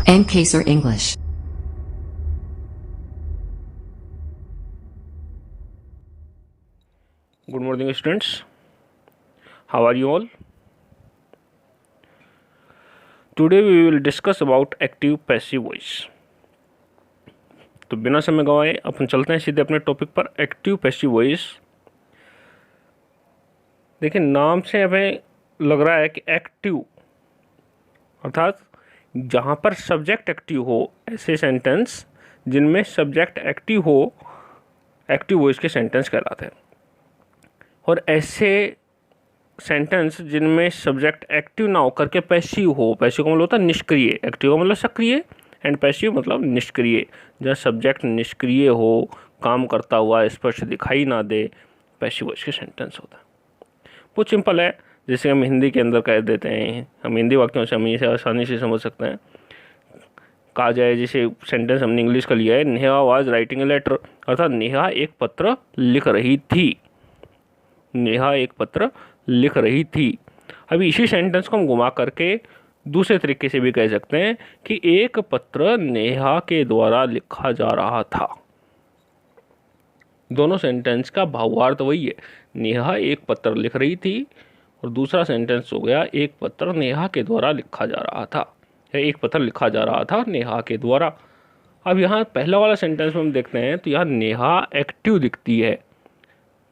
and case or English. Good morning, students. How are you all? Today we will discuss about active passive voice. तो बिना समय गवाए अपन चलते हैं सीधे अपने टॉपिक पर, एक्टिव पैसिव वॉइस। देखिए, नाम से हमें लग रहा है कि एक्टिव अर्थात जहाँ पर सब्जेक्ट एक्टिव हो, ऐसे सेंटेंस जिनमें सब्जेक्ट एक्टिव हो, एक्टिव वॉइस के सेंटेंस कहलाते हैं। और ऐसे सेंटेंस जिनमें सब्जेक्ट एक्टिव ना होकर के पैसिव हो, पैसिव का मतलब होता है निष्क्रिय, एक्टिव का मतलब सक्रिय एंड पैसिव मतलब निष्क्रिय। जहाँ सब्जेक्ट निष्क्रिय हो, काम करता हुआ स्पष्ट दिखाई ना दे, पैसिव वॉइस के सेंटेंस होता है। बहुत सिंपल है, जैसे हम हिंदी के अंदर कह देते हैं, हम हिंदी वाक्यों से हम इसे आसानी से समझ सकते हैं। कहा जाए, जैसे सेंटेंस हमने इंग्लिश का लिया है, Neha was writing a letter, अर्थात नेहा एक पत्र लिख रही थी। नेहा एक पत्र लिख रही थी। अभी इसी सेंटेंस को हम घुमा करके दूसरे तरीके से भी कह सकते हैं कि एक पत्र नेहा के द्वारा लिखा जा रहा था। दोनों सेंटेंस का भावार्थ वही है, नेहा एक पत्र लिख रही थी, और दूसरा सेंटेंस हो गया एक पत्र नेहा के द्वारा लिखा जा रहा था, एक पत्र लिखा जा रहा था नेहा के द्वारा। अब यहाँ पहला वाला सेंटेंस में हम देखते हैं तो यहाँ नेहा एक्टिव दिखती है।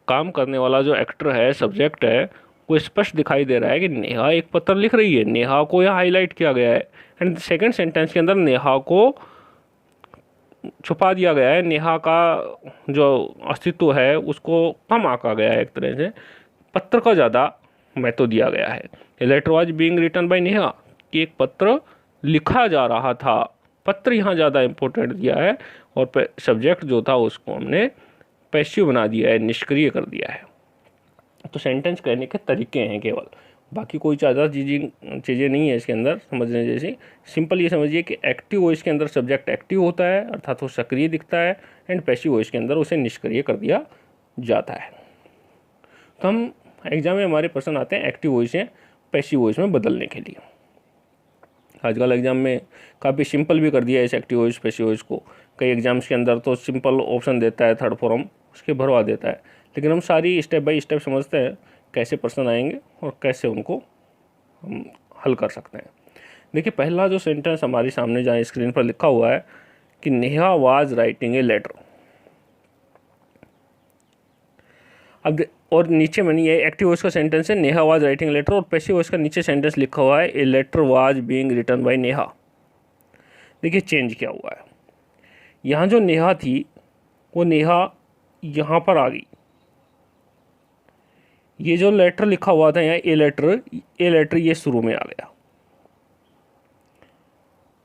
काम करने वाला जो एक्टर है, सब्जेक्ट है, वो स्पष्ट दिखाई दे रहा है कि नेहा एक पत्र लिख रही है। नेहा को यहाँ हाईलाइट किया गया है। एंड सेकंड सेंटेंस के अंदर नेहा को छुपा दिया गया है, नेहा का जो अस्तित्व है उसको कम आंका गया है। एक तरह से पत्र का ज़्यादा महत्व दिया गया है। A letter was being written by Neha, कि एक पत्र लिखा जा रहा था। पत्र यहाँ ज़्यादा इम्पोर्टेंट दिया है, और सब्जेक्ट जो था उसको हमने पैसिव बना दिया है, निष्क्रिय कर दिया है। तो सेंटेंस कहने के तरीके हैं केवल, बाकी कोई ज़्यादा चीज़ें नहीं है इसके अंदर समझने जैसी। सिंपल ये समझिए कि एक्टिव वॉइस के अंदर सब्जेक्ट एक्टिव होता है, अर्थात वो सक्रिय दिखता है, एंड पैसिव वॉइस के अंदर उसे निष्क्रिय कर दिया जाता है। तो हम एग्जाम में हमारे प्रश्न आते हैं एक्टिव वॉइस से पैसिव वॉइस में बदलने के लिए। आजकल एग्जाम में काफ़ी सिंपल भी कर दिया है इस एक्टिव वॉइस पैसिव वॉइस को। कई एग्जाम्स के अंदर तो सिंपल ऑप्शन देता है, थर्ड फॉर्म उसके भरवा देता है, लेकिन हम सारी स्टेप बाय स्टेप समझते हैं कैसे प्रश्न आएंगे और कैसे उनको हम हल कर सकते हैं। देखिए, पहला जो सेंटेंस हमारे सामने जहाँ स्क्रीन पर लिखा हुआ है कि Neha was writing a letter. अब और नीचे में ये एक्टिव वॉइस का सेंटेंस है, नेहा वाज राइटिंग लेटर, और पैसिव वॉइस का नीचे सेंटेंस लिखा हुआ है a letter was being written by Neha. देखिए चेंज क्या हुआ है, यहाँ जो नेहा थी वो नेहा यहाँ पर आ गई। ये जो लेटर लिखा हुआ था यहाँ ए लेटर ये शुरू में आ गया।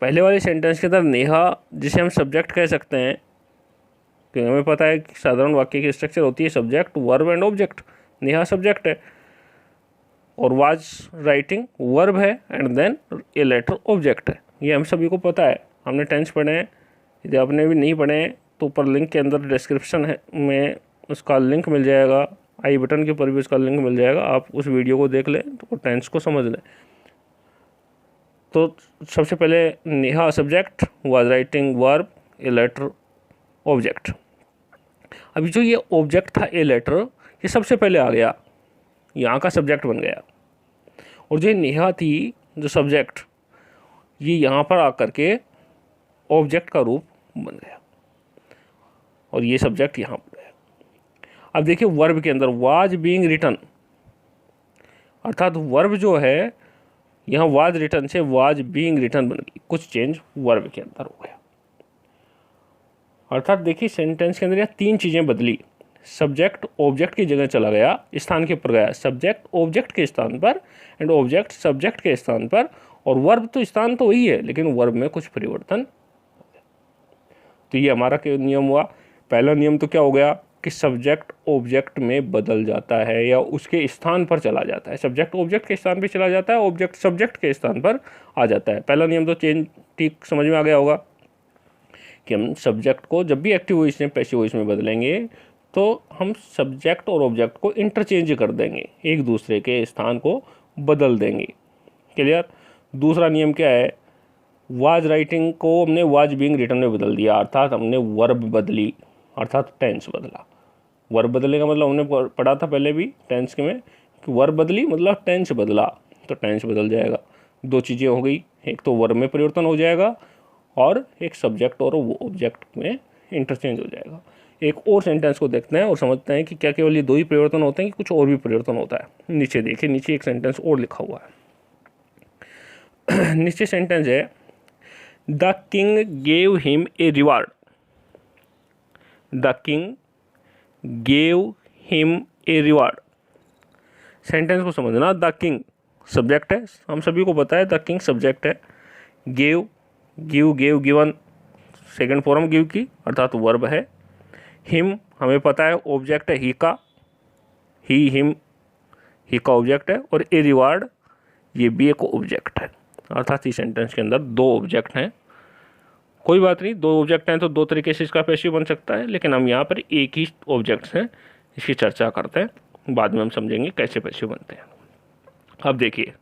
पहले वाले सेंटेंस के अंदर नेहा, जिसे हम सब्जेक्ट कह सकते हैं, क्योंकि हमें पता है कि साधारण वाक्य की स्ट्रक्चर होती है subject verb and object. Neha subject है और वाज राइटिंग वर्ब है, and then a letter object है। ये हम सभी को पता है, हमने टेंस पढ़े हैं। यदि आपने भी नहीं पढ़े हैं तो ऊपर लिंक के अंदर डिस्क्रिप्शन है में उसका लिंक मिल जाएगा, आई बटन के ऊपर भी उसका लिंक मिल जाएगा, आप उस वीडियो को देख लें तो टेंस को समझ लें। तो सबसे पहले Neha subject, was writing verb, a letter object. अभी जो ये ऑब्जेक्ट था ए लेटर, ये सबसे पहले आ गया, यहाँ का सब्जेक्ट बन गया। और जो नेहा थी जो सब्जेक्ट, ये यहाँ पर आकर के ऑब्जेक्ट का रूप बन गया, और ये सब्जेक्ट यहाँ पर है। अब देखिए वर्ब के अंदर वाज बीइंग रिटन, अर्थात वर्ब जो है यहाँ वाज रिटन से वाज बीइंग रिटन बन गई, कुछ चेंज वर्ब के अंदर हो गया। अर्थात देखिए सेंटेंस के अंदर यहाँ तीन चीज़ें बदली। सब्जेक्ट ऑब्जेक्ट की जगह चला गया, स्थान के ऊपर गया, सब्जेक्ट ऑब्जेक्ट के स्थान पर, एंड ऑब्जेक्ट सब्जेक्ट के स्थान पर, और वर्ब तो स्थान तो वही है लेकिन वर्ब में कुछ परिवर्तन। तो ये हमारा नियम हुआ। पहला नियम तो क्या हो गया कि सब्जेक्ट ऑब्जेक्ट में बदल जाता है या उसके स्थान पर चला जाता है। सब्जेक्ट ऑब्जेक्ट के स्थान पर चला जाता है, ऑब्जेक्ट सब्जेक्ट के स्थान पर आ जाता है। पहला नियम तो चेंज ठीक समझ में आ गया होगा कि हम सब्जेक्ट को जब भी एक्टिव वॉइस में पैसिव वॉइस में बदलेंगे तो हम सब्जेक्ट और ऑब्जेक्ट को इंटरचेंज कर देंगे, एक दूसरे के स्थान को बदल देंगे। क्लियर। दूसरा नियम क्या है वाज राइटिंग को हमने वाज बीइंग रिटन में बदल दिया, अर्थात हमने वर्ब बदली, अर्थात टेंस बदला। वर्ब बदलने का मतलब हमने पढ़ा था पहले भी टेंस के में कि वर्ब बदली मतलब टेंस बदला, तो टेंस बदल जाएगा। दो चीज़ें हो गई, एक तो वर्ब में परिवर्तन हो जाएगा और एक सब्जेक्ट और वो ऑब्जेक्ट में इंटरचेंज हो जाएगा। एक और सेंटेंस को देखते हैं और समझते हैं कि क्या केवल ये दो ही परिवर्तन होते हैं कि कुछ और भी परिवर्तन होता है। नीचे देखिए, नीचे एक सेंटेंस और लिखा हुआ है। नीचे सेंटेंस है, the king gave him a reward. The king gave him a reward. Sentence को समझना, द किंग सब्जेक्ट है, हम सभी को पता है द किंग सब्जेक्ट है। Gave, give, gave, given second form give की, अर्थात वर्ब है। हिम हमें पता है ऑब्जेक्ट है ही का, ही हिम ही का ऑब्जेक्ट है। और ए रिवार्ड ये भी एक ऑब्जेक्ट है, अर्थात इस सेंटेंस के अंदर दो ऑब्जेक्ट हैं। कोई बात नहीं, दो ऑब्जेक्ट हैं तो दो तरीके से इसका पैसिव बन सकता है, लेकिन हम यहाँ पर एक ही ऑब्जेक्ट्स हैं, इसकी चर्चा करते हैं, बाद में हम समझेंगे कैसे पैसिव बनते हैं। अब देखिए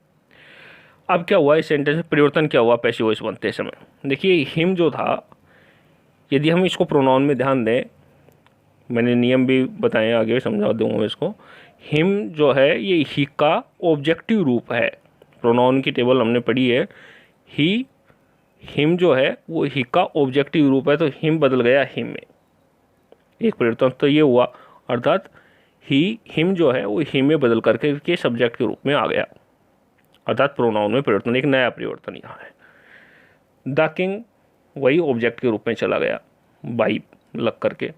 अब क्या हुआ इस सेंटेंस में, परिवर्तन क्या हुआ पैसिव वॉइस बनते समय। देखिए हिम जो था, यदि हम इसको प्रोनाउन में ध्यान दें, मैंने नियम भी बताए आगे समझा दूंगा इसको। हिम जो है ये ही का ऑब्जेक्टिव रूप है, प्रोनाउन की टेबल हमने पढ़ी है। ही, हिम जो है वो ही का ऑब्जेक्टिव रूप है, तो हिम बदल गया हिम में, एक परिवर्तन तो ये हुआ, अर्थात ही हिम जो है वो हिम में बदल करके के सब्जेक्ट के रूप में आ गया, अर्थात प्रोनाउन में परिवर्तन, एक नया परिवर्तन यहाँ है। द किंग वही ऑब्जेक्ट के रूप में चला गया बाई लग करके,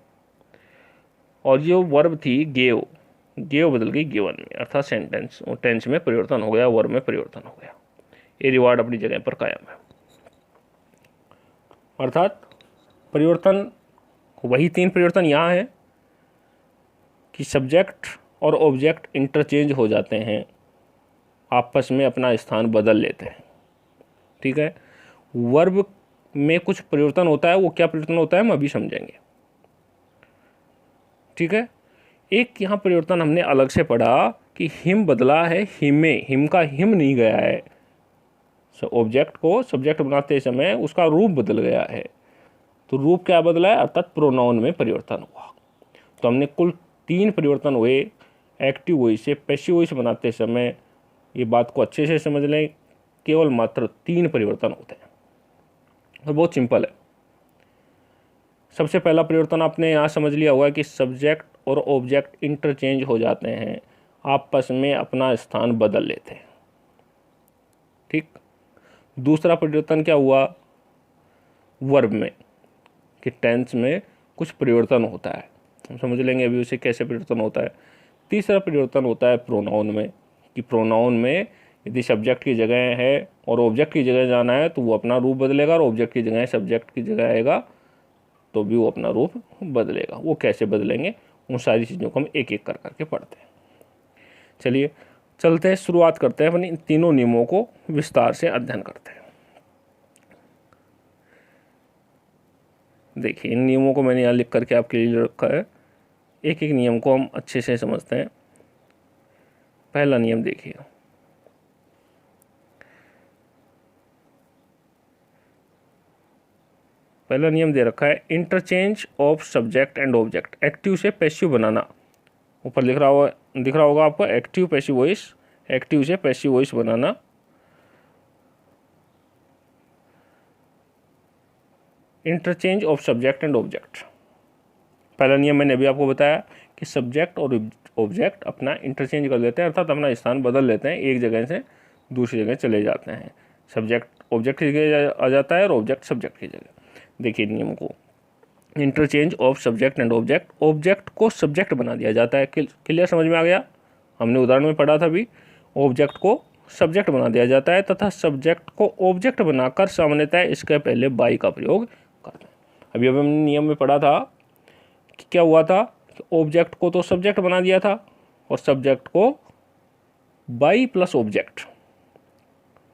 और जो वर्ब थी गेव, गेव बदल गई गिवन में, अर्थात सेंटेंस और टेंस में परिवर्तन हो गया, वर्ब में परिवर्तन हो गया। ये रिवार्ड अपनी जगह पर कायम है, अर्थात परिवर्तन वही तीन परिवर्तन यहाँ है कि सब्जेक्ट और ऑब्जेक्ट इंटरचेंज हो जाते हैं, आपस में अपना स्थान बदल लेते हैं। ठीक है, वर्ब में कुछ परिवर्तन होता है, वो क्या परिवर्तन होता है हम अभी समझेंगे। ठीक है, एक यहाँ परिवर्तन हमने अलग से पढ़ा कि हिम बदला है हिम में, हिम का हिम नहीं गया है, ऑब्जेक्ट को सब्जेक्ट बनाते समय उसका रूप बदल गया है। तो रूप क्या बदला है, अर्थात प्रोनाउन में परिवर्तन हुआ। तो हमने कुल तीन परिवर्तन हुए एक्टिव वॉइस से पैसिव वॉइस बनाते समय, ये बात को अच्छे से समझ लें, केवल मात्र तीन परिवर्तन होते हैं और बहुत सिंपल है। सबसे पहला परिवर्तन आपने यहाँ समझ लिया होगा कि सब्जेक्ट और ऑब्जेक्ट इंटरचेंज हो जाते हैं, आपस में अपना स्थान बदल लेते हैं। ठीक, दूसरा परिवर्तन क्या हुआ, वर्ब में कि टेंस में कुछ परिवर्तन होता है, हम समझ लेंगे अभी उसे कैसे परिवर्तन होता है। तीसरा परिवर्तन होता है प्रोनाउन में कि प्रोनाउन में यदि सब्जेक्ट की जगह है और ऑब्जेक्ट की जगह जाना है तो वो अपना रूप बदलेगा, और ऑब्जेक्ट की जगह सब्जेक्ट की जगह आएगा तो भी वो अपना रूप बदलेगा। वो कैसे बदलेंगे उन सारी चीज़ों को हम एक एक कर करके पढ़ते हैं। चलिए चलते हैं, शुरुआत करते हैं अपनी इन तीनों नियमों को विस्तार से अध्ययन करते हैं। देखिए इन नियमों को मैंने यहाँ लिख करके आपके लिए रखा है, एक एक नियम को हम अच्छे से समझते हैं। पहला नियम देखिए, पहला नियम दे रखा है interchange of subject and object, active से पैसिव बनाना। ऊपर दिख रहा होगा आपको एक्टिव पैसिव वॉइस, एक्टिव से passive voice banana. Interchange of subject and object, पहला नियम मैंने अभी आपको बताया कि सब्जेक्ट और ऑब्जेक्ट अपना इंटरचेंज कर लेते हैं, अर्थात अपना स्थान बदल लेते हैं, एक जगह से दूसरी जगह चले जाते हैं। सब्जेक्ट ऑब्जेक्ट की जगह आ जाता है और ऑब्जेक्ट सब्जेक्ट की जगह। देखिए नियम को, interchange of subject and object, object को सब्जेक्ट बना दिया जाता है। क्लियर, समझ में आ गया, हमने उदाहरण में पढ़ा था भी, ऑब्जेक्ट को सब्जेक्ट बना दिया जाता है तथा सब्जेक्ट को ऑब्जेक्ट बनाकर सामान्यतः इसके पहले बाई का प्रयोग करते हैं। अभी हमने नियम में पढ़ा था कि क्या हुआ था कि ऑब्जेक्ट को तो सब्जेक्ट बना दिया था और सब्जेक्ट को बाई प्लस ऑब्जेक्ट,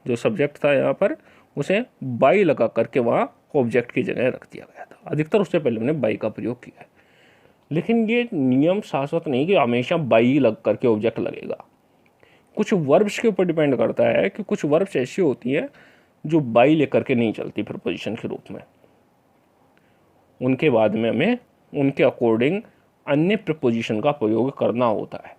जो सब्जेक्ट था यहाँ पर उसे बाई लगा करके वहाँ ऑब्जेक्ट की जगह रख दिया गया था। अधिकतर उससे पहले हमने बाई का प्रयोग किया है, लेकिन ये नियम शाश्वत नहीं कि हमेशा बाई लग करके ऑब्जेक्ट लगेगा। कुछ वर्ब्स के ऊपर डिपेंड करता है कि कुछ वर्ब्स ऐसी होती हैं जो बाई लेकर के नहीं चलती प्रीपोजिशन के रूप में, उनके बाद में हमें उनके अकॉर्डिंग अन्य प्रीपोजिशन का प्रयोग करना होता है।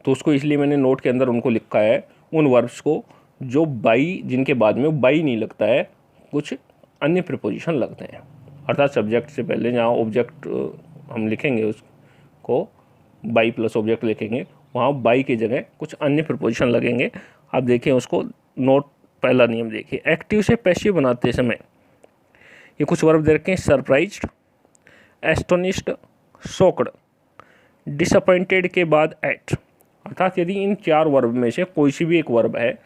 तो उसको इसलिए मैंने नोट के अंदर उनको लिखा है, उन वर्ब्स को जो बाई, जिनके बाद में बाई नहीं लगता है, कुछ अन्य प्रीपोजिशन लगते हैं। अर्थात सब्जेक्ट से पहले जहाँ ऑब्जेक्ट हम लिखेंगे उसको बाई प्लस ऑब्जेक्ट लिखेंगे, वहाँ बाई की जगह कुछ अन्य प्रीपोजिशन लगेंगे। आप देखिए उसको नोट, पहला नियम देखिए, एक्टिव से पैसिव बनाते समय ये कुछ वर्ब दे रखे हैं, सरप्राइज्ड, एस्टोनिश्ड, शॉक्ड, डिसअपॉइंटेड के बाद एट। अर्थात यदि इन 4 वर्ब में से कोई सी भी एक वर्ब है,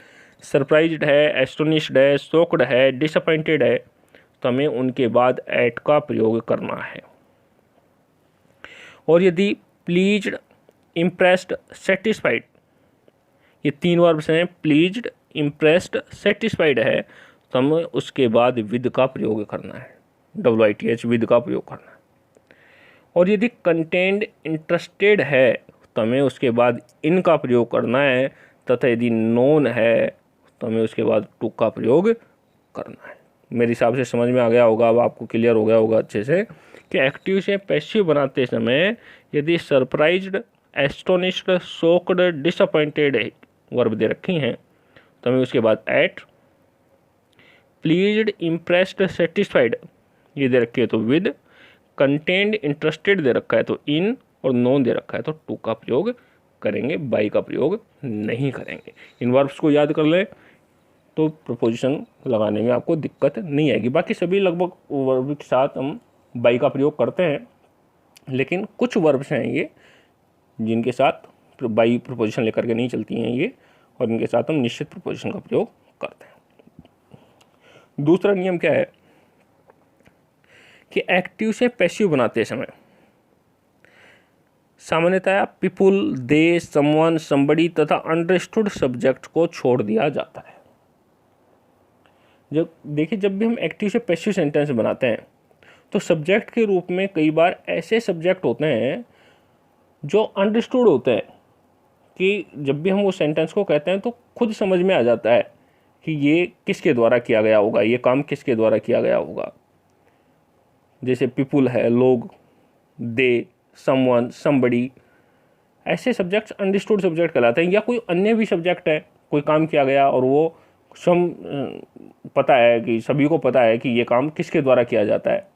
सरप्राइज्ड है, एस्टोनिश्ड है, शॉक्ड है, डिसअपॉइंटेड है, तो हमें उनके बाद एट का प्रयोग करना है। और यदि प्लीज्ड, इम्प्रेस्ड, सेटिस्फाइड, ये 3 वर्ब्स हैं, प्लीज्ड, इम्प्रेस्ड, सेटिस्फाइड है, तो हमें उसके बाद विद का प्रयोग करना है, WITH विद का प्रयोग करना है। और यदि कंटेंड, इंटरेस्टेड है, तो हमें उसके बाद इन का प्रयोग करना है, तथा यदि नोन है तो हमें उसके बाद टू का प्रयोग करना है। मेरे हिसाब से समझ में आ गया होगा, अब आपको क्लियर हो गया होगा अच्छे से कि एक्टिव से पैसिव बनाते समय यदि surprised, astonished, shocked, disappointed verb दे रखी हैं, तो हमें उसके बाद एट, प्लीज्ड, इम्प्रेस्ड, सेटिस्फाइड ये दे रखी है तो विद, कंटेंड, इंटरेस्टेड दे रखा है तो इन, और नोन दे रखा है तो टू का प्रयोग करेंगे, बाई का प्रयोग नहीं करेंगे। इन वर्ब्स को याद कर लें तो प्रपोजिशन लगाने में आपको दिक्कत नहीं आएगी। बाकी सभी लगभग वर्ब के साथ हम बाई का प्रयोग करते हैं, लेकिन कुछ वर्ब्स हैं ये जिनके साथ बाई प्रपोजिशन लेकर के नहीं चलती हैं ये, और इनके साथ हम निश्चित प्रपोजिशन का प्रयोग करते हैं। दूसरा नियम क्या है कि एक्टिव से पैसिव बनाते समय सामान्यतः पीपुल, दे, समवन, समबडी तथा अंडरस्टूड सब्जेक्ट को छोड़ दिया जाता है। जब देखिए, जब भी हम एक्टिव से पैसिव सेंटेंस बनाते हैं तो सब्जेक्ट के रूप में कई बार ऐसे सब्जेक्ट होते हैं जो अंडरस्टूड होते हैं, कि जब भी हम वो सेंटेंस को कहते हैं तो खुद समझ में आ जाता है कि ये किसके द्वारा किया गया होगा, ये काम किसके द्वारा किया गया होगा। जैसे पीपुल है, लोग, दे, समवन, समबडी, ऐसे सब्जेक्ट्स अंडरस्टूड सब्जेक्ट कहलाते हैं। या कोई अन्य भी सब्जेक्ट है, कोई काम किया गया और वो पता है कि सभी को पता है कि ये काम किसके द्वारा किया जाता है।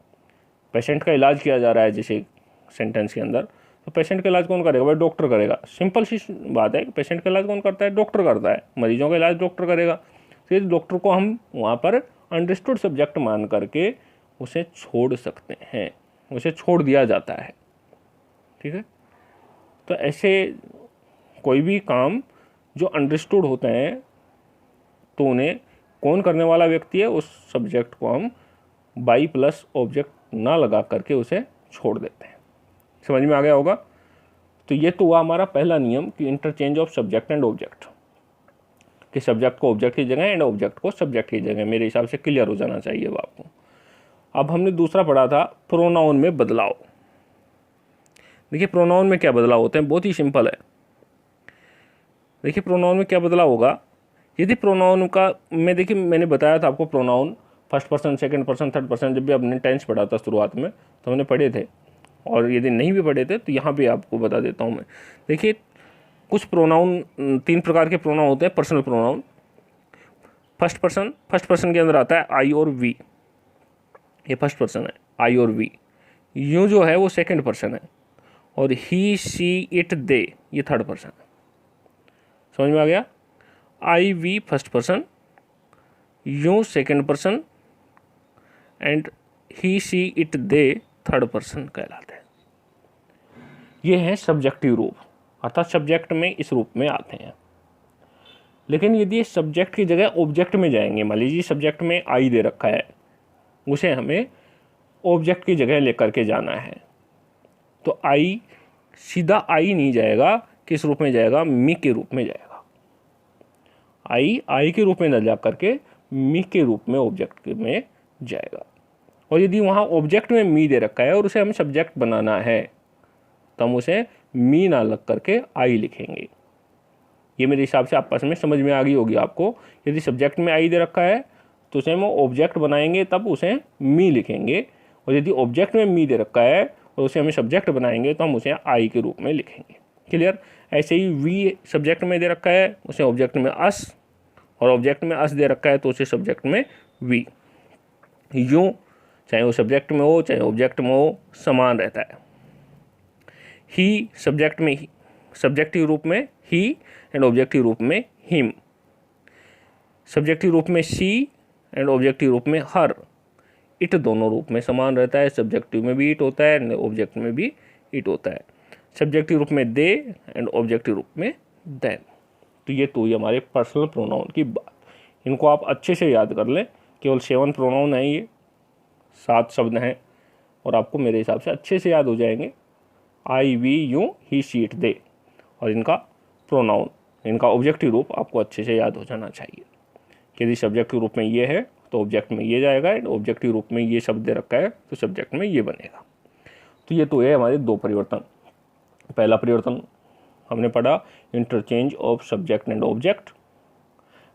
पेशेंट का इलाज किया जा रहा है जैसे सेंटेंस के अंदर, तो पेशेंट का इलाज कौन करेगा? भाई डॉक्टर करेगा। सिंपल सी बात है कि पेशेंट का इलाज कौन करता है? डॉक्टर करता है। मरीजों का इलाज डॉक्टर करेगा। तो इस डॉक्टर को हम वहाँ पर अंडरस्टूड सब्जेक्ट मान करके उसे छोड़ सकते हैं, उसे छोड़ दिया जाता है। ठीक है, तो ऐसे कोई भी काम जो अंडरस्टूड होते हैं तो उन्हें कौन करने वाला व्यक्ति है, उस सब्जेक्ट को हम बाई प्लस ऑब्जेक्ट ना लगा करके उसे छोड़ देते हैं। समझ में आ गया होगा? तो ये तो हुआ हमारा पहला नियम कि interchange of subject and object, कि सब्जेक्ट को ऑब्जेक्ट की जगह एंड ऑब्जेक्ट को सब्जेक्ट की जगह। मेरे हिसाब से क्लियर हो जाना चाहिए अब आपको। अब हमने दूसरा पढ़ा था प्रोनाउन में बदलाव। देखिए प्रोनाउन में क्या बदलाव होते हैं, बहुत ही सिंपल है। देखिए प्रोनाउन में क्या बदलाव होगा, यदि प्रोनाउन का देखिए मैंने बताया था आपको pronoun first person, second person, third person, जब भी आपने टेंस पढ़ा था शुरुआत में तो हमने पढ़े थे, और यदि नहीं भी पढ़े थे तो यहाँ पे आपको बता देता हूँ मैं। देखिए कुछ प्रोनाउन, 3 प्रकार के प्रोनाउन होते हैं पर्सनल प्रोनाउन। फर्स्ट पर्सन के अंदर आता है आई और वी, ये फर्स्ट पर्सन है, आई और वी। यूँ जो है वो सेकंड पर्सन है, और ही, सी, इट, दे ये थर्ड पर्सन है। समझ में आ गया? I, we first person, you second person, and he, she, it, they third person कहलाते हैं। ये है सब्जेक्टिव रूप, अर्थात सब्जेक्ट में इस रूप में आते हैं। लेकिन यदि सब्जेक्ट की जगह ऑब्जेक्ट में जाएंगे, मान लीजिए सब्जेक्ट में आई दे रखा है, उसे हमें ऑब्जेक्ट की जगह लेकर के जाना है, तो आई सीधा आई नहीं जाएगा, किस रूप में जाएगा? मी के रूप में जाएगा। आई के रूप में न जा करके मी के रूप में ऑब्जेक्ट में जाएगा। और यदि वहाँ ऑब्जेक्ट में मी दे रखा है और उसे हमें सब्जेक्ट बनाना है तो हम उसे मी ना लग करके आई लिखेंगे। ये मेरे हिसाब से आपस में समझ में आ गई होगी आपको। यदि सब्जेक्ट में आई दे रखा है तो उसे हम ऑब्जेक्ट बनाएंगे तब उसे मी लिखेंगे, और यदि ऑब्जेक्ट में मी दे रखा है और उसे हमें सब्जेक्ट बनाएंगे तो हम उसे आई के रूप में लिखेंगे। क्लियर। ऐसे ही वी सब्जेक्ट में दे रखा है, उसे ऑब्जेक्ट में अस, और ऑब्जेक्ट में अस दे रखा है तो उसे सब्जेक्ट में वी। यूँ चाहे वो सब्जेक्ट में हो चाहे ऑब्जेक्ट में हो समान रहता है। ही सब्जेक्ट में ही, सब्जेक्टिव रूप में ही एंड ऑब्जेक्टिव रूप में हिम, सब्जेक्टिव रूप में शी एंड ऑब्जेक्टिव रूप में हर। इट दोनों रूप में समान रहता है, सब्जेक्टिव में भी इट होता है एंड ऑब्जेक्ट में भी इट होता है। सब्जेक्टिव रूप में दे एंड ऑब्जेक्टिव रूप में देम। तो ये तो ही हमारे पर्सनल प्रोनाउन की बात। इनको आप अच्छे से याद कर लें, केवल 7 प्रोनाउन है, ये 7 शब्द हैं और आपको मेरे हिसाब से अच्छे से याद हो जाएंगे। I we you he she it they, और इनका प्रोनाउन, इनका ऑब्जेक्टिव रूप आपको अच्छे से याद हो जाना चाहिए। यदि सब्जेक्टिव रूप में ये है तो ऑब्जेक्ट में ये जाएगा, एंड ऑब्जेक्टिव रूप में ये शब्द दे रखा है तो सब्जेक्ट में ये बनेगा। तो ये तो है हमारे 2 परिवर्तन। पहला परिवर्तन हमने पढ़ा interchange of subject and object,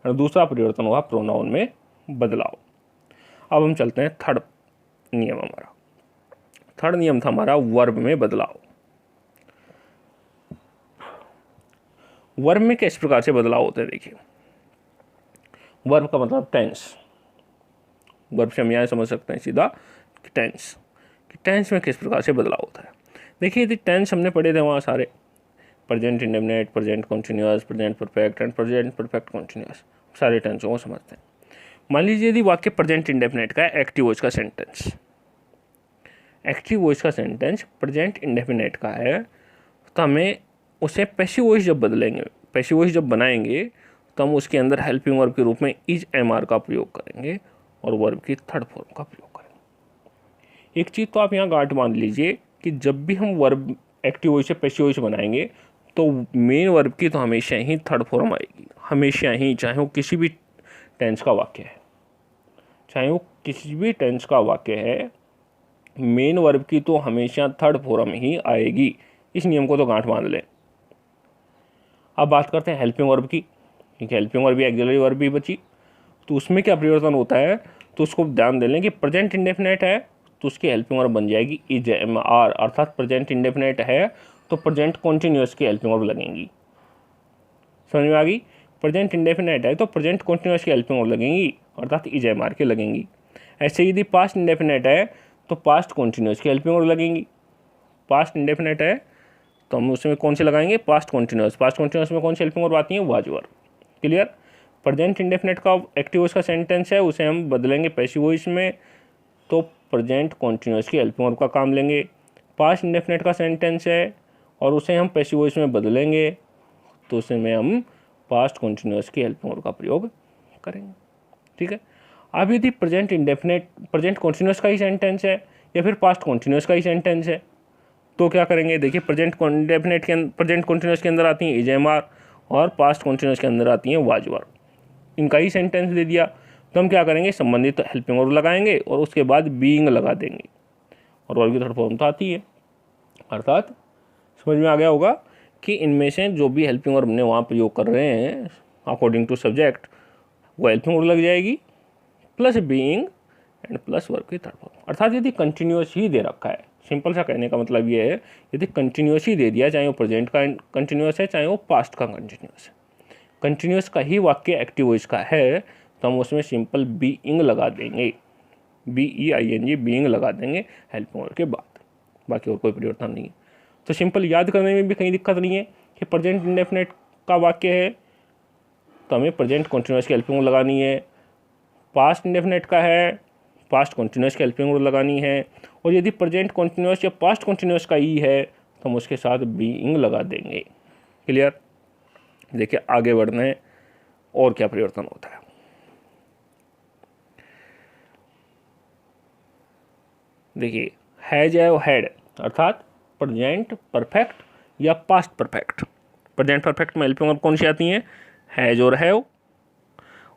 और दूसरा परिवर्तन हुआ प्रोनाउन में बदलाव। अब हम चलते हैं थर्ड नियम। हमारा थर्ड नियम था हमारा वर्ब में बदलाव। वर्ब में किस प्रकार से बदलाव होते हैं, देखिए। वर्ब का मतलब टेंस। वर्ब से हम यहाँ समझ सकते हैं सीधा कि टेंस में किस प्रकार से बदलाव होता है। देखिए यदि टेंस हमने पढ़े थे वहाँ सारे, present indefinite, present continuous, present perfect and present perfect continuous, सारे टेंसों को समझते हैं। मान लीजिए यदि वाक्य प्रेजेंट इंडेफिनिट का है, एक्टिव वॉइस का सेंटेंस, एक्टिव वॉइस का सेंटेंस प्रेजेंट इंडेफिनिट का है, तो हमें उसे पैसिव वॉइस जब बदलेंगे, पैसिव वॉइस जब बनाएंगे तो हम उसके अंदर हेल्पिंग वर्ब के रूप में इज एम आर का प्रयोग करेंगे और वर्ब की थर्ड फॉर्म का प्रयोग करेंगे। एक चीज़ तो आप यहाँ गांठ मान लीजिए कि जब भी हम वर्ब एक्टिव वॉइस से पैसिव वॉइस बनाएंगे तो मेन वर्ब की तो हमेशा ही थर्ड फॉर्म आएगी, हमेशा ही, चाहे वो किसी भी टेंस का वाक्य है, चाहे वो किसी भी टेंस का वाक्य है, मेन वर्ब की तो हमेशा थर्ड फॉर्म ही आएगी। इस नियम को तो गांठ मान लें। अब बात करते हैं हेल्पिंग वर्ब की, क्योंकि हेल्पिंग वर्ब भी एक्सिलरी वर्ब भी बची, तो उसमें क्या परिवर्तन होता है, तो उसको ध्यान दे लें कि प्रेजेंट इंडेफिनिट है तो उसकी हेल्पिंग वर्ब बन जाएगी इज एम आर, अर्थात प्रेजेंट इंडेफिनिट है तो प्रेजेंट कॉन्टिन्यूअस की हेल्पिंग वर्ब लगेंगी। समझ में आ गई। प्रेजेंट इंडेफिनिट है तो प्रेजेंट कॉन्टिन्यूअस की हेल्पिंग वर्ब लगेंगी, अर्थात इज एम आर के लगेंगी। ऐसे यदि पास्ट इंडेफिनिट है तो पास्ट कॉन्टिन्यूअस की हेल्पिंग वर्ब लगेंगी। पास्ट इंडेफिनिट है तो हम उसमें कौन से लगाएंगे, पास्ट कॉन्टिन्यूअस। पास्ट कॉन्टिन्यूअस में कौन सी हेल्पिंग वर्ब आती है, was were. Clear. Present indefinite का एक्टिव वॉइस का सेंटेंस है, उसे हम बदलेंगे पैसिव वॉइस में तो प्रेजेंट कॉन्टिन्यूअस की हेल्पिंग वर्ब का काम लेंगे। पास्ट इंडेफिनिट का सेंटेंस है और उसे हम पैसिव वॉइस में बदलेंगे तो उसमें हम पास्ट कॉन्टिन्यूअस की हेल्पिंग वर्ब का प्रयोग करेंगे। ठीक है। अब यदि प्रेजेंट इंडेफिनिट, प्रेजेंट कॉन्टिन्यूअस का ही सेंटेंस है या फिर पास्ट कॉन्टिन्यूअस का ही सेंटेंस है तो क्या करेंगे, देखिए प्रेजेंट इंडेफिनिट के प्रेजेंट कॉन्टिन्यूअस के अंदर आती हैं इज एम आर और पास्ट कॉन्टिन्यूअस के अंदर आती हैं वाज वर। इनका ही सेंटेंस दे दिया तो हम क्या करेंगे, संबंधित हेल्पिंग वर्ब लगाएंगे और उसके बाद बीइंग लगा देंगे और वर्ब की थर्ड फॉर्म तो आती है। अर्थात समझ में आ गया होगा कि इनमें से जो भी हेल्पिंग वर्ब हमने वहाँ प्रयोग कर रहे हैं अकॉर्डिंग टू सब्जेक्ट, वो हेल्पिंग वर्ब लग जाएगी plus being and plus verb की थर्ड फॉर्म। अर्थात यदि कंटिन्यूअस ही दे रखा है, सिंपल सा कहने का मतलब ये है, यदि कंटिन्यूअस ही दे दिया, चाहे वो प्रेजेंट का कंटिन्यूअस है चाहे वो पास्ट का कंटिन्यूअस है, कंटिन्यूअस का ही वाक्य एक्टिव वॉइस का है तो हम उसमें सिंपल बीइंग लगा देंगे, BEING बीइंग लगा देंगे हेल्पिंग वर्ब के बाद, बाकी और कोई परिवर्तन नहीं है। तो सिंपल याद करने में भी कहीं दिक्कत नहीं है कि प्रेजेंट इंडेफिनिट का वाक्य है तो हमें प्रेजेंट कॉन्टिन्यूअस की हेल्पिंग वर्ब लगानी है, पास्ट इंडेफिनिट का है पास्ट कॉन्टिन्यूअस की हेल्पिंग वर्ब लगानी है, और यदि प्रेजेंट कॉन्टिन्यूअस या पास्ट कॉन्टिन्यूअस का ही है तो हम उसके साथ बीइंग लगा देंगे। क्लियर। देखिए आगे बढ़ने और क्या परिवर्तन होता है। देखिए हैज है और हैड, अर्थात प्रेजेंट परफेक्ट या पास्ट परफेक्ट। प्रेजेंट परफेक्ट में हेल्पिंग वर्ब कौन सी आती हैं, हैज और हैव,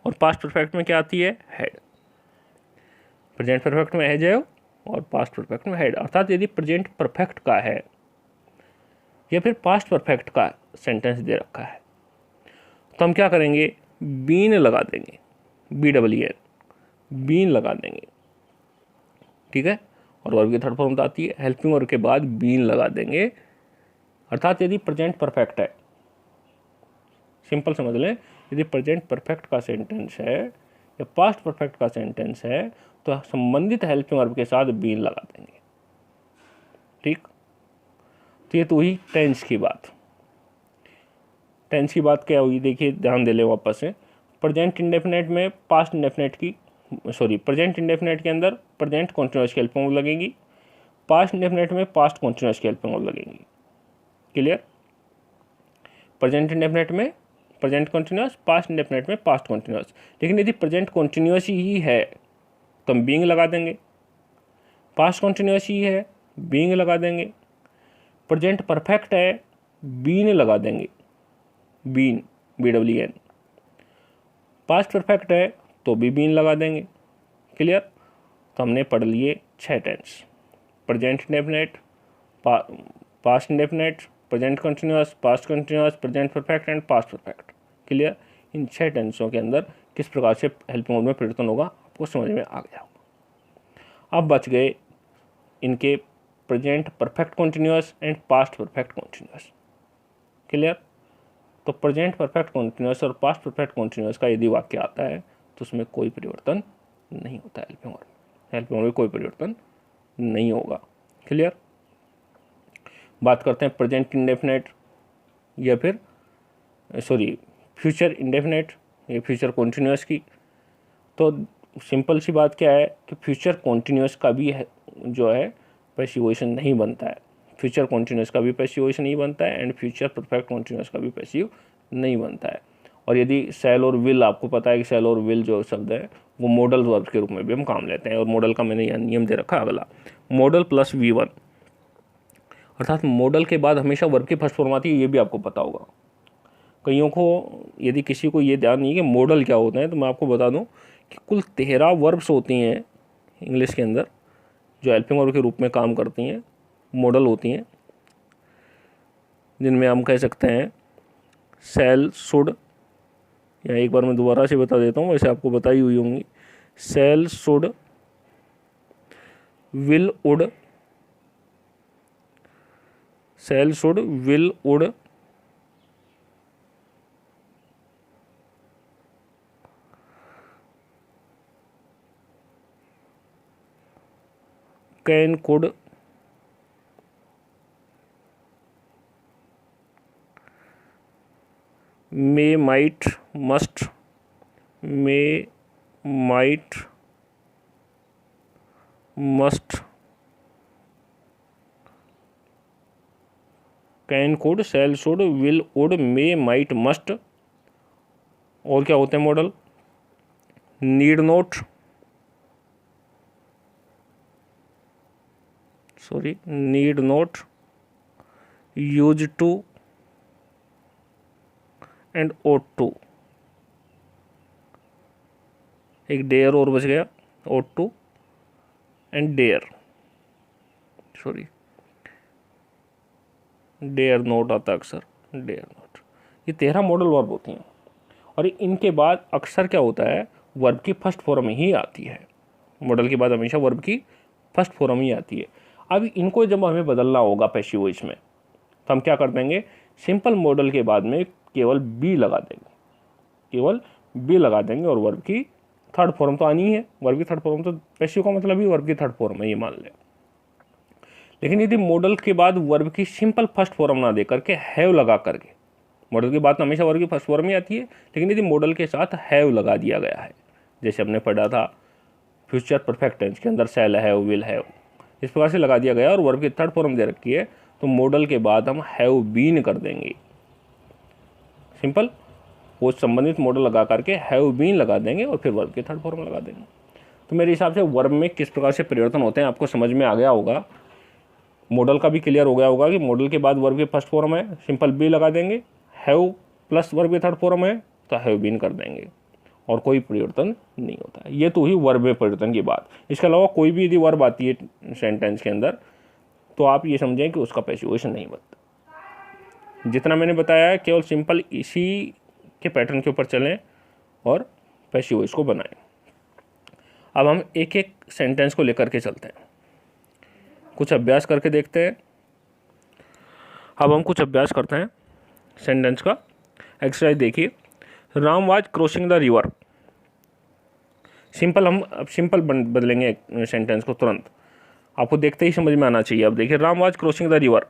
और पास्ट परफेक्ट में क्या आती है, हैड। प्रेजेंट परफेक्ट में हैज हैव और पास्ट परफेक्ट में हैड। अर्थात यदि प्रेजेंट परफेक्ट का है या फिर पास्ट परफेक्ट का सेंटेंस दे रखा है तो हम क्या करेंगे, बीन लगा देंगे, BEEN, बीन लगा देंगे, ठीक है। और वर्ब की थर्ड फॉर्म तो आती है, हेल्पिंग वर्ब के बाद बीन लगा देंगे। अर्थात यदि प्रेजेंट परफेक्ट है, सिंपल समझ लें, यदि प्रेजेंट परफेक्ट का सेंटेंस है या पास्ट परफेक्ट का सेंटेंस है तो संबंधित हेल्पिंग वर्ब के साथ बीन लगा देंगे, ठीक। तो ये तो हुई टेंस की बात। टेंस की बात क्या हुई, देखिए ध्यान दे ले वापस से। प्रेजेंट इंडेफिनेट में पास्ट इंडेफिनेट की प्रेजेंट इंडेफिनेट के अंदर प्रेजेंट कॉन्टिन्यूअस की हेल्पिंग वर्ब लगेंगी, पास्ट इंडेफिनेट में पास्ट कॉन्टिन्यूअस की हेल्पिंग वर्ब लगेंगी। क्लियर। प्रेजेंट इंडेफिनेट में प्रेजेंट कॉन्टिन्यूअस, पास्ट इंडेफिनेट में पास्ट कॉन्टिन्यूअस। लेकिन यदि प्रेजेंट कॉन्टिन्यूअस ही है तो हम बीइंग लगा देंगे, पास्ट कॉन्टिन्यूअस ही है बीइंग लगा देंगे, प्रेजेंट परफेक्ट है बीन लगा देंगे, बीन BEEN, पास्ट परफेक्ट है तो भी बीन लगा देंगे। क्लियर। तो हमने पढ़ लिए 6 tense, present indefinite, past indefinite, present continuous, past continuous, present perfect and past perfect. Clear. इन 6 टेंसों के अंदर किस प्रकार से हेल्पिंग वर्ब में परिवर्तन होगा आपको समझ में आ गया। अब बच गए इनके present perfect continuous and past perfect continuous. Clear. तो प्रेजेंट परफेक्ट कंटिन्यूअस और पास्ट परफेक्ट कंटिन्यूअस का यदि वाक्य आता है तो उसमें कोई परिवर्तन नहीं होता, हेल्पिंग वर्ब में कोई परिवर्तन नहीं होगा। क्लियर। बात करते हैं प्रेजेंट इंडेफिनेट या फिर फ्यूचर इंडेफिनेट या फ्यूचर कॉन्टिन्यूअस की। तो सिंपल सी बात क्या है कि फ्यूचर कॉन्टिन्यूअस का भी है जो है पैसिवेशन नहीं बनता है, फ्यूचर कॉन्टिन्यूअस का भी पैसिवेशन नहीं बनता है एंड फ्यूचर परफेक्ट कॉन्टिन्यूअस का भी पैसिव नहीं बनता है। और यदि शैल और विल, आपको पता है कि शैल और विल जो शब्द है वो मॉडल वर्ब के रूप में भी हम काम लेते हैं। और मॉडल का मैंने यहाँ नियम दे रखा है अगला, मॉडल प्लस V1, अर्थात मॉडल के बाद हमेशा वर्ब की फर्स्ट फॉर्म आती है, ये भी आपको पता होगा। कईयों को यदि किसी को ये ध्यान नहीं है कि मॉडल क्या होता है तो मैं आपको बता दूं कि कुल 13 वर्ब्स होती हैं इंग्लिश के अंदर जो हेल्पिंग वर्ब के रूप में काम करती हैं, मॉडल होती हैं, जिनमें हम कह सकते हैं शैल, शुड, या एक बार मैं दोबारा से बता देता हूँ, वैसे आपको बताई हुई होंगी, shall, should, will, would, shall, should, will, would, can, could, may, might, must, may, might, must, can, could, shall, should, will, would, may, might, must. और क्या होते हैं modal, need not, need not, use to and ought to. एक dare और बच गया, ought to and dare, dare not आता है अक्सर, डेयर नॉट। ये 13 मॉडल वर्ब होती हैं और इनके बाद अक्सर क्या होता है, वर्ब की फर्स्ट फॉर्म ही आती है। मॉडल के बाद हमेशा वर्ब की फर्स्ट फॉर्म ही आती है। अब इनको जब हमें बदलना होगा पैसिव वॉइस में तो हम क्या कर देंगे, सिंपल मॉडल के बाद में केवल बी लगा देंगे, केवल बी लगा देंगे और वर्ब की थर्ड फॉर्म तो आनी है। वर्ब की थर्ड फॉर्म तो पैसिव का मतलब ही वर्ब की थर्ड फॉर्म है, ये मान लें। लेकिन यदि मॉडल के बाद वर्ब की सिंपल फर्स्ट फॉर्म ना दे करके हैव लगा करके, मॉडल के बाद तो हमेशा वर्ब की फर्स्ट फॉर्म ही आती है, लेकिन यदि मॉडल के साथ हैव लगा दिया गया है, जैसे हमने पढ़ा था फ्यूचर परफेक्ट टेंस के अंदर शैल हैव, विल हैव, इस प्रकार से लगा दिया गया और वर्ब की थर्ड फॉर्म दे रखी है, तो मॉडल के बाद हम हैव बीन कर देंगे। सिंपल वो संबंधित मॉडल लगा करके हैव बीन लगा देंगे और फिर वर्ब की थर्ड फॉर्म लगा देंगे। तो मेरे हिसाब से वर्ब में किस प्रकार से परिवर्तन होते हैं आपको समझ में आ गया होगा। मॉडल का भी क्लियर हो गया होगा कि मॉडल के बाद वर्ब की फर्स्ट फॉर्म है, सिंपल बी लगा देंगे, हैव प्लस वर्ब की थर्ड फॉर्म है तो हैव बीन कर देंगे और कोई परिवर्तन नहीं होता है। ये तो हुई वर्ब में परिवर्तन की बात। इसके अलावा कोई भी यदि वर्ब आती है सेंटेंस के अंदर तो आप ये समझें कि उसका पैसिवेशन नहीं बनता। जितना मैंने बताया केवल सिंपल इसी के पैटर्न के ऊपर चलें और पैसिव वॉइस को बनाएं। अब हम एक एक सेंटेंस को लेकर के चलते हैं, कुछ अभ्यास करके देखते हैं। अब हम कुछ अभ्यास करते हैं सेंटेंस का। एक्सरसाइज देखिए, Ram was crossing the river. Simple, हम अब सिंपल बदलेंगे सेंटेंस को तुरंत, आपको देखते ही समझ में आना चाहिए। अब देखिए, Ram was crossing the river,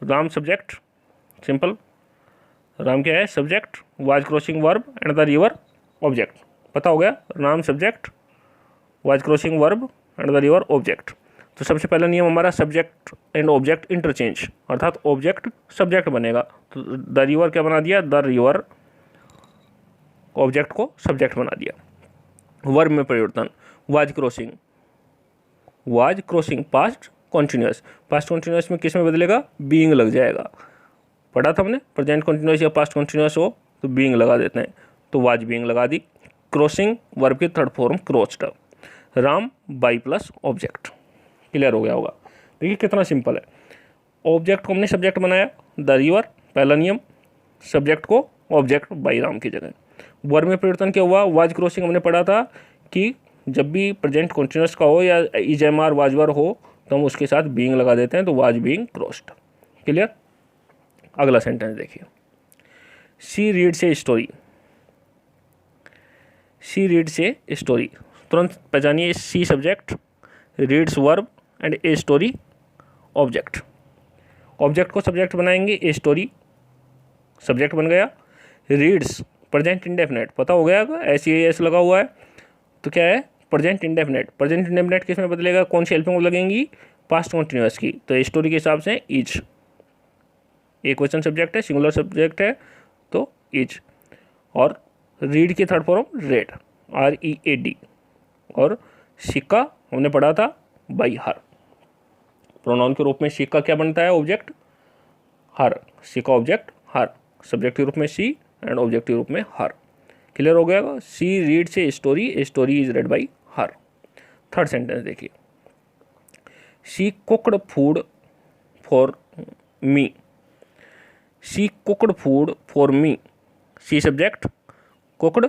Ram subject, simple, Ram क्या है subject, was crossing verb and the river object. पता हो गया, Ram subject, was crossing verb and the river object. तो सबसे पहला नियम हमारा सब्जेक्ट एंड ऑब्जेक्ट इंटरचेंज, अर्थात ऑब्जेक्ट सब्जेक्ट बनेगा। तो द रिवर क्या बना दिया, द रिवर ऑब्जेक्ट को सब्जेक्ट बना दिया। वर्ब में परिवर्तन, was crossing, was crossing past continuous, past continuous में किस में बदलेगा, बीइंग लग जाएगा। पढ़ा था हमने, प्रेजेंट कॉन्टिन्यूस या पास्ट कॉन्टिन्यूस हो तो बीइंग लगा देते हैं, तो वाज बीइंग लगा दी। क्रॉसिंग वर्ब की third form crossed, Ram by plus object. Clear हो गया होगा। देखिए कितना सिंपल है। ऑब्जेक्ट को हमने सब्जेक्ट बनाया, द रिवर, पहला नियम, सब्जेक्ट को ऑब्जेक्ट बाई राम की जगह। वर्ब में परिवर्तन क्या हुआ, वाज क्रॉसिंग हमने पढ़ा था कि जब भी प्रेजेंट कॉन्टिन्यूस का हो या is am are was were हो तो हम उसके साथ बीइंग लगा देते हैं, तो वाज बीइंग क्रॉस्ड। क्लियर। अगला सेंटेंस देखिए, she reads a story, she reads a story, तुरंत पहचानिए, she subject, reads verb and a story object. Object को सब्जेक्ट बनाएंगे, ए स्टोरी सब्जेक्ट बन गया। रीड्स प्रेजेंट इंडेफिनेट, पता हो गया, एस लगा हुआ है तो क्या है प्रेजेंट इंडेफिनेट। प्रेजेंट इंडेफिनेट किस में बदलेगा, कौन सी हेल्पिंग लगेंगी, पास्ट कॉन्टिन्यूस की। तो स्टोरी के हिसाब से इज, एक क्वेश्चन सब्जेक्ट है, सिंगुलर सब्जेक्ट है तो इज। और रीड की थर्ड फॉर्म रेड, READ। और सिक्का हमने पढ़ा था बाई हर, प्रोनाउन के रूप में सिक्का क्या बनता है, ऑब्जेक्ट हर, सिक्का ऑब्जेक्ट हर, सब्जेक्ट के रूप में सी एंड ऑब्जेक्ट के रूप में हर। क्लियर हो गया। She reads a story, a story is read by her. Third sentence देखिए, she cooked food for me, she cooked food for me, she subject, cooked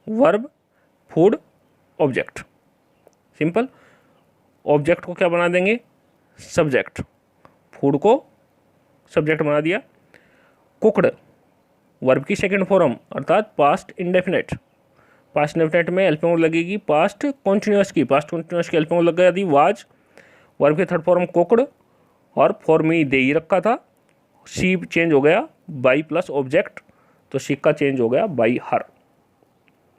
verb, food object. Simple, object को क्या बना देंगे, subject, food को subject बना दिया। Cooked verb की second form अर्थात पास्ट इंडेफिनेट, पास्ट इंडेफिनेट में हेल्पिंग वर्ब लगेगी पास्ट कॉन्टिन्यूस की, पास्ट कॉन्टिन्यूस की हेल्पिंग वर्ब लग गया थी वाज। वर्ब की थर्ड फॉर्म कुक्ड और फॉर मी दे ही रखा था, सी चेंज हो गया बाई प्लस ऑब्जेक्ट, तो सिक्का चेंज हो गया बाई हर।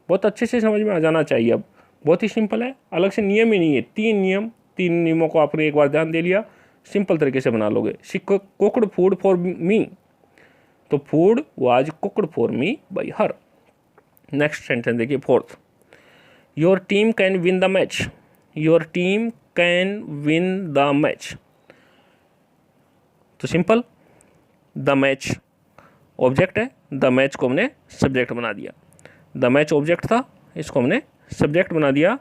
बहुत अच्छे से समझ में आ जाना चाहिए। अब बहुत ही सिंपल है, अलग से नियम ही नहीं है, तीन नियमों को आपने एक बार ध्यान दे लिया, सिंपल तरीके से बना लोगे। कुक्ड फूड फॉर मी, तो food was cooked for me by her. Next sentence देखिए, fourth, your team can win the match, your team can win the match. तो सिंपल, द मैच ऑब्जेक्ट है, the match को हमने subject बना दिया। The match object था, इसको हमने सब्जेक्ट बना दिया।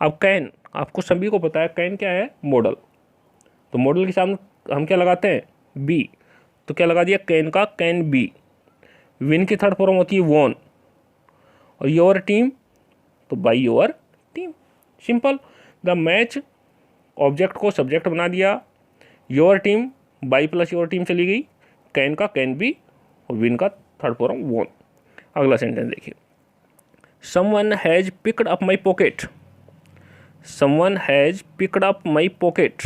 अब कैन, आपको सभी को पता है कैन क्या है, मॉडल, तो मॉडल के सामने हम क्या लगाते हैं, बी, तो क्या लगा दिया कैन का, कैन बी। विन की थर्ड फॉर्म होती है वॉन, और योर टीम तो by your team. Simple, the match object को सब्जेक्ट बना दिया, your team by plus your team चली गई, कैन का कैन बी और विन का थर्ड फॉर्म वॉन। अगला सेंटेंस देखिए, someone has picked up my pocket, someone has picked up my pocket,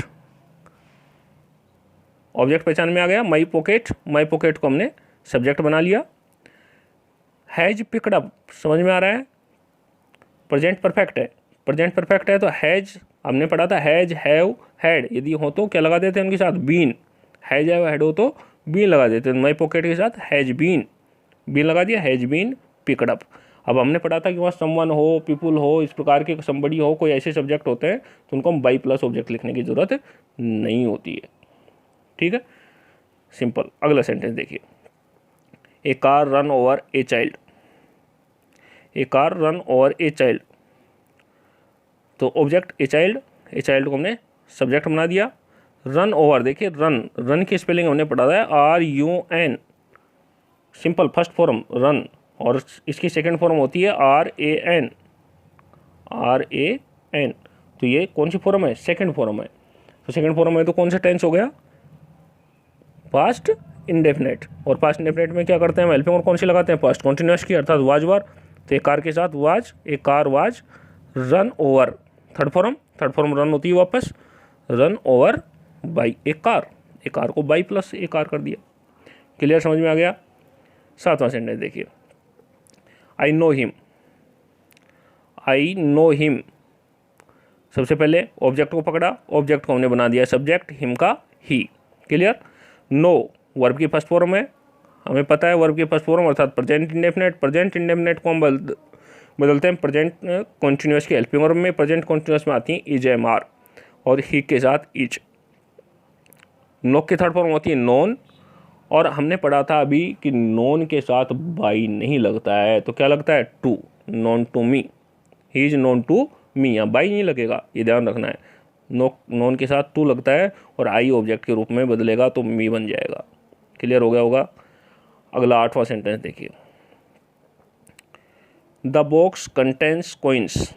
object पहचान में आ गया, माई पॉकेट, माई पॉकेट को हमने सब्जेक्ट बना लिया। हैज पिक्ड अप समझ में आ रहा है, प्रेजेंट परफेक्ट है, प्रेजेंट परफेक्ट है तो हैज हमने पढ़ा था हैज, हैव, हैड, यदि हो तो क्या लगा देते हैं उनके साथ, बीन, हैज हैव हैड हो तो बीन लगा देते हैं, माई पॉकेट के साथ हैज बीन, बीन लगा दिया, हैज बीन पिक्ड अप। अब हमने पढ़ा था कि वहाँ समवन हो, पीपुल हो, इस प्रकार के समबडी हो, कोई ऐसे सब्जेक्ट होते हैं तो उनको हम बाई प्लस ऑब्जेक्ट लिखने की जरूरत नहीं होती है। ठीक है, सिंपल। अगला सेंटेंस देखिए, a car run over a child, a car run over a child, तो object a child, a child को हमने सब्जेक्ट बना दिया। रन ओवर देखिए, रन, रन की स्पेलिंग हमने पढ़ा है RUN, simple first form run, और इसकी सेकंड फॉर्म होती है RAN, RAN। तो ये कौन सी फॉर्म है? सेकंड फॉर्म है। तो सेकंड फॉर्म है तो कौन सा टेंस हो गया? Past indefinite. और पास्ट इंडेफिनेट में क्या करते हैं हम? हेल्पिंग और कौन सी लगाते हैं? पास्ट कॉन्टिन्यूअस की, अर्थात वाज वर। तो एक कार के साथ वाज, एक car was run over. Third form run होती है वापस, रन ओवर बाई एक कार को बाई प्लस एक कार कर दिया। क्लियर, समझ में आ गया? सातवां सेंटेंस देखिए, आई नो हिम। सबसे पहले ऑब्जेक्ट को पकड़ा, ऑब्जेक्ट को हमने बना दिया सब्जेक्ट, हिम का ही। क्लियर। नो वर्ब की फर्स्ट फॉर्म है, हमें पता है वर्ब की फर्स्ट फॉर्म अर्थात प्रेजेंट इंडेफिनेट। प्रेजेंट इंडेफिनेट को हम बदलते हैं प्रेजेंट कॉन्टिन्यूअस की हेल्पिंग वर्ब में। प्रेजेंट कॉन्टिन्यूअस में आती है इज, एम, आर, और ही के साथ इज। नो की थर्ड फॉर्म होती है नोन, और हमने पढ़ा था अभी कि नोन के साथ बाई नहीं लगता है, तो क्या लगता है? To, known to me, he is known to me. यहाँ बाई नहीं लगेगा, ये ध्यान रखना है। नोन के साथ टू लगता है और आई ऑब्जेक्ट के रूप में बदलेगा तो मी बन जाएगा। क्लियर हो गया होगा? अगला आठवां सेंटेंस देखिए, the box contains coins.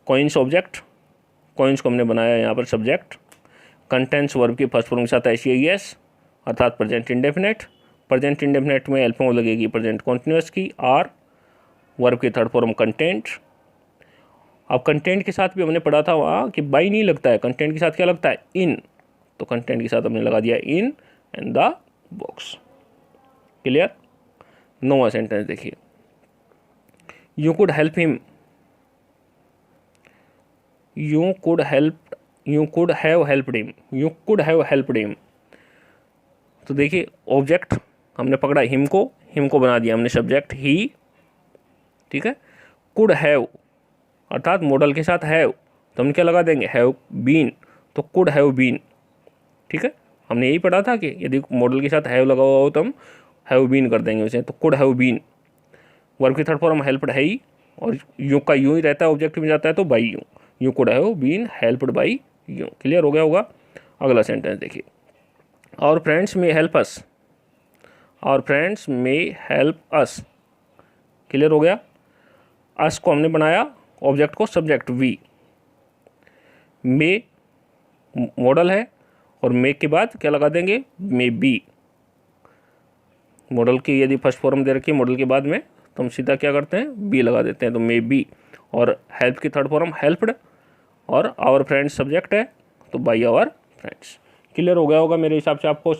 Coins object, coins को हमने बनाया यहाँ पर सब्जेक्ट। कंटेंस वर्ब की फर्स्ट फॉर्म के साथ SES अर्थात प्रेजेंट इंडेफिनेट। प्रेजेंट इंडेफिनेट में हेल्प फॉर्म लगेगी प्रेजेंट कॉन्टिन्यूअस की, आर। वर्ब की थर्ड फॉर्म कंटेंट। अब कंटेंट के साथ भी हमने पढ़ा था वहाँ कि बाई नहीं लगता है, कंटेंट के साथ क्या लगता है? इन। तो कंटेंट के साथ हमने लगा दिया in and the box. Clear. नौवां सेंटेंस देखिए, you could help him. You could have helped him. तो देखिए ऑब्जेक्ट हमने पकड़ा हिम को बना दिया हमने सब्जेक्ट ही। ठीक है। कुड हैव अर्थात मॉडल के साथ हैव, तो हम क्या लगा देंगे? Have been. तो कुड हैव बीन। ठीक है, हमने यही पढ़ा था कि यदि मॉडल के साथ हैव लगा हुआ हो तो हम हैव बीन कर देंगे उसे। तो कुड हैव बीन। वर्ब की थर्ड फॉर्म हेल्प्ड है ही, और यू का यूँ ही रहता है, ऑब्जेक्ट में जाता है तो by you could have been helped by you. Clear हो गया होगा? अगला सेंटेंस देखिए, our friends may help us. Clear हो गया? अस को हमने बनाया ऑब्जेक्ट को सब्जेक्ट वी। मे मॉडल है और मे के बाद क्या लगा देंगे? May be. मॉडल की यदि फर्स्ट फॉर्म दे रखी है मॉडल के बाद में तो हम सीधा क्या करते हैं? बी लगा देते हैं, तो मे बी। और हेल्प की थर्ड फॉर्म हेल्प्ड, और आवर फ्रेंड्स सब्जेक्ट है तो बाई आवर फ्रेंड्स। क्लियर हो गया होगा मेरे हिसाब से आपको।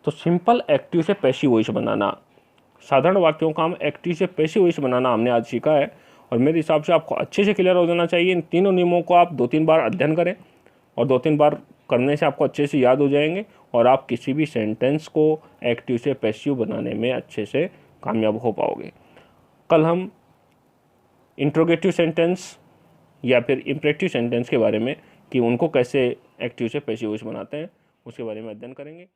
तो सिंपल एक्टिव से पैसिव वॉइस बनाना, साधारण वाक्यों का हम एक्टिव से पैसिव वॉइस बनाना हमने आज सीखा है, और मेरे हिसाब से आपको अच्छे से क्लियर हो जाना चाहिए। इन तीनों नियमों को आप 2-3 बार अध्ययन करें, और 2-3 बार करने से आपको अच्छे से याद हो जाएंगे, और आप किसी भी सेंटेंस को एक्टिव से पैसिव बनाने में अच्छे से कामयाब हो पाओगे। कल हम इंट्रोगेटिव सेंटेंस या फिर इम्परेटिव सेंटेंस के बारे में, कि उनको कैसे एक्टिव से पैसिव वॉइस बनाते हैं, उसके बारे में अध्ययन करेंगे।